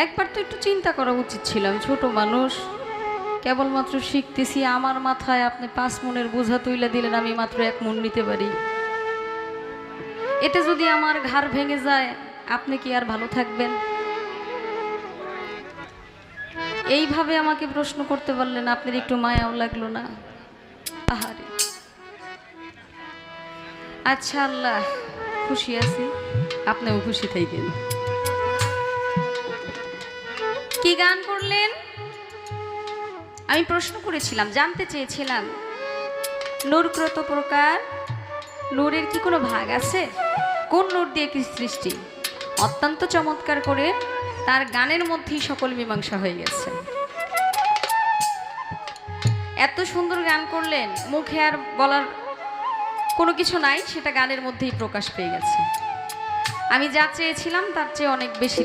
একবার তো একটু চিন্তা করা উচিত ছিল। আমি ছোট মানুষ, কেবলমাত্র শিখতেছি। আমার মাথায় আপনি 5 মনের বোঝা তুইলা দিলেন, আমি মাত্র 1 মন নিতে পারি। এতে যদি আমার ঘাড় ভেঙে যায়, আপনি কি আর ভালো থাকবেন? এইভাবে আমাকে প্রশ্ন করতে পারলেন, আপনার একটু মায়াও লাগলো না? আহারে। আচ্ছা আল্লাহ, খুশি আছি, আপনিও খুশি থাকেন। কি গান করলেন? আমি প্রশ্ন করেছিলাম, জানতে চেয়েছিলাম, নূর কত প্রকার, নূরের কি কোনো ভাগ আছে? কোন নূর দিয়ে কি সৃষ্টি? অত্যন্ত চমৎকার করে তার গানের মধ্যেই সকল মীমাংসা হয়ে গেছে। এত সুন্দর গান করলেন, মুখে আর বলার কোনো কিছু নাই, সেটা গানের মধ্যেই প্রকাশ পেয়ে গেছে। আমি যা চেয়েছিলাম তার চেয়ে অনেক বেশি।